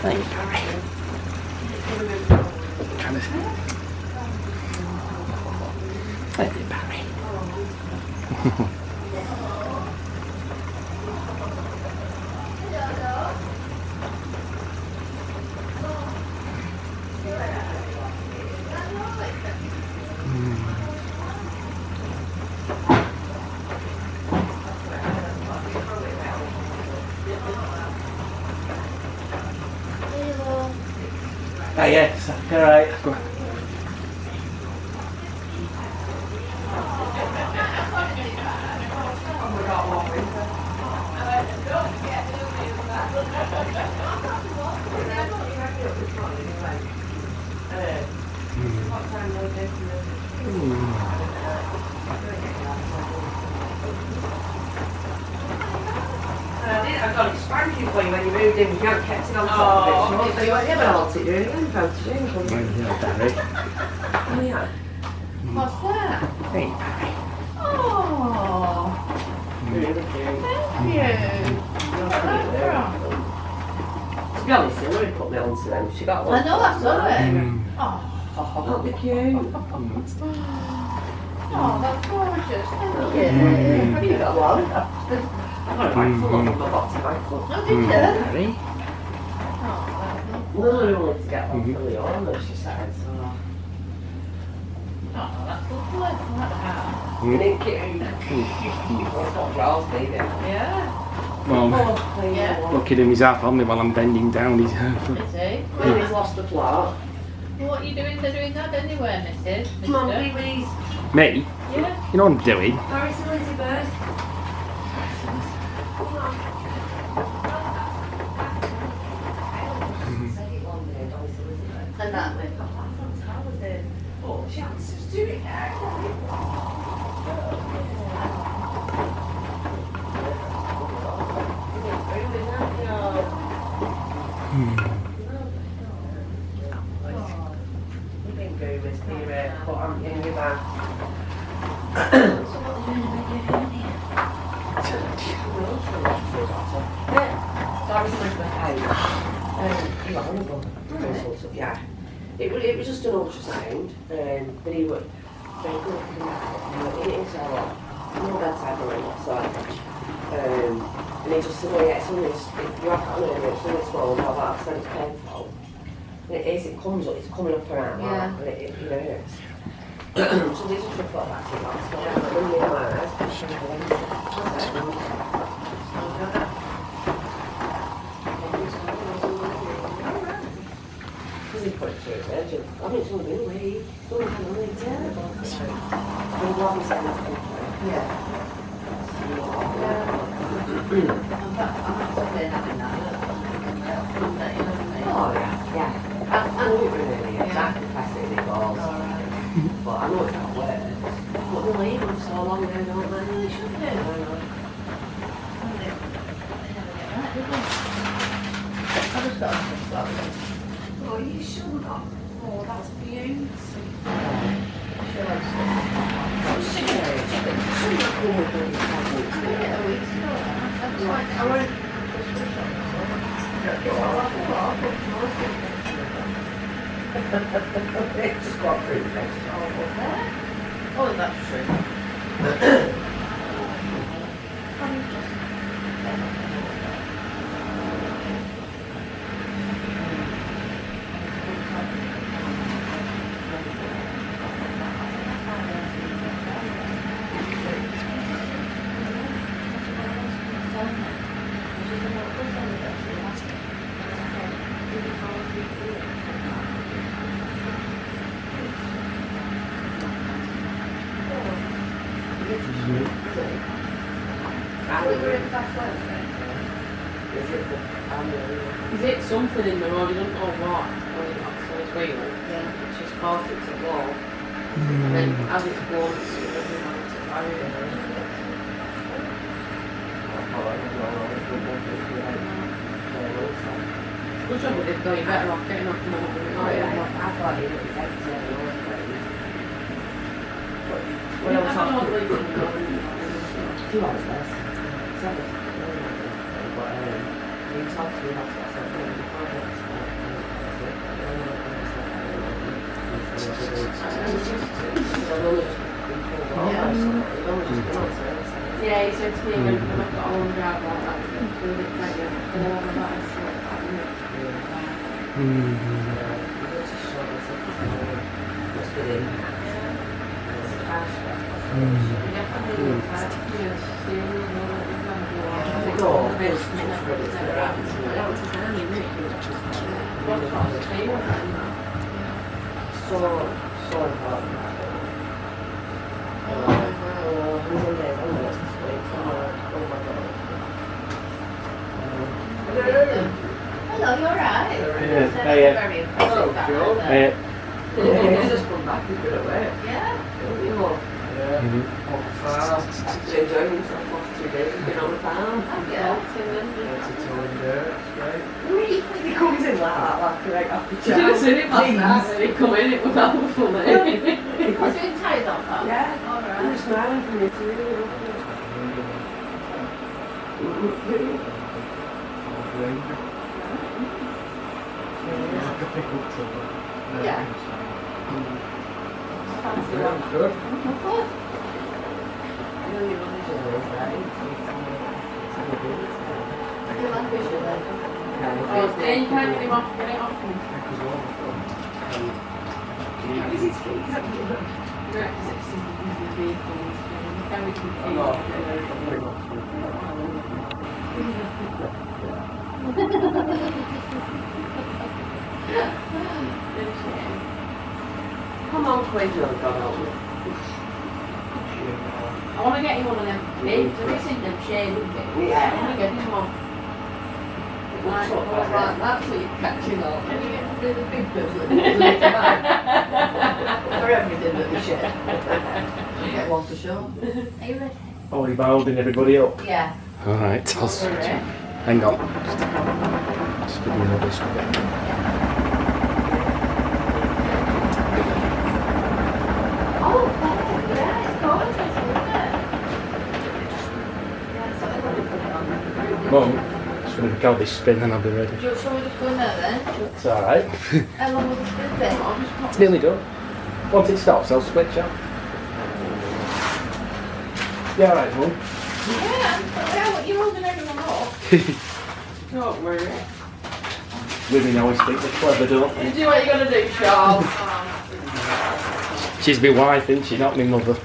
Thank you, Barry. Trying to... Thank you, Barry. Oh yes, alright. I got it spanking for you when you moved in, you haven't kept it on top of it. So you went, yeah, but I'll take doing it again, photogenic. Yeah, Barry. Oh yeah. What's that? Hey, Barry. Oh, Really cute. thank you. To be honest, Hillary put me onto them. She got one. I know that's all right. Oh, Aren't they cute? oh, that's gorgeous. Thank you. Have you got one? I've got a bag full of them, I've got a bag full. Oh, did you? Barry. Oh, that's No, I wanted to get one for Leona, she said. So. oh, that's lovely. Like that. Isn't it cute? Well, it's got jaws, baby. Yeah. Well, Yeah. look at him, he's half on me while I'm bending down. He's Is he? Baby's lost the plot. Well, what are you doing? They're doing that anywhere, Mrs. Come on, Mister? babies. me. Yeah. You know what I'm doing? Paris and Lizzie Bird. And that way. Oh, she answers to it now. You've been good with the put on in your bag. Yeah. It was just an ultrasound, but he was very good at it was no bedside running, so and he just said, oh yeah, it's only you have got an hernia, it's only small, and all that, I said it's painful. And it is, it comes up, it's coming up around, Yeah. and it hurts. So these are triple back to that, so I'm going to my eyes, because he put it through his edge, I mean, it's only been a week, it's only been a week, yeah. I'm glad he's getting it through. Yeah. Oh yeah, yeah. I knew it really, exactly plastic it was. But I know it's not worse. But they leave them so long now, don't they? They should do. I know. I just got a flowers. Oh, you should not. Oh, that's beautiful. Just got through the Oh, that's true. Is it something in the road? You don't know what. So it's real. Yeah. It's just caused it to blow. And then as it's blown, it's fire. Good job with it though, you're better off getting off the motor. Oh yeah, I thought it was empty and all that. When I was talking, 2 hours less. 7. But he talked to me about that, so I said, you can't get this back. Yeah, he said to me when I've got a long drive like that, it's really pregnant, and then I'm about to sort of like, so important. Hello, you alright? Yeah. Very impressive. that, Joe. isn't it? He's just come back, he's been away. Yeah. Actually enjoying himself last 2 days, he's been on the farm. Yeah. He comes in like that, like a happy you should have seen him last night when he come in, it was awful, Was you tired of that? Yeah. He was Alright. smiling from me, it's really lovely. Yeah. Fancy one. Good. Of course. Really, really You like fish, is it? Oh, yeah, you can't get him off, get it off him. Is his feet? Right, 'cause it's in the vehicle, he's very confused. Come on, Quaidro, God help me. I want to get him one of them bibs. Have you seen them shaving bibs? Yeah. I want to get him one. Like, Sort of like like that, so you're catching on. Can you get rid of the big bits that you leave them out? For everything that we share. Get one for sure. Are you ready? Oh, you're holding everybody up. Yeah. Alright, I'll switch. Alright. Hang on. Just give you another screen. Oh, yeah, it's gorgeous, isn't it? Mum, just going to go this spin and I'll be ready. Shall we just go in there then? It's alright. How long will the spin be? It's nearly done. Once it stops, I'll switch up. Yeah, alright, Mum. Yeah, you're holding everyone up. Don't worry. Women always think they're clever, don't You they? do what you got to do, Charles. She's my wife, isn't she? Not my mother.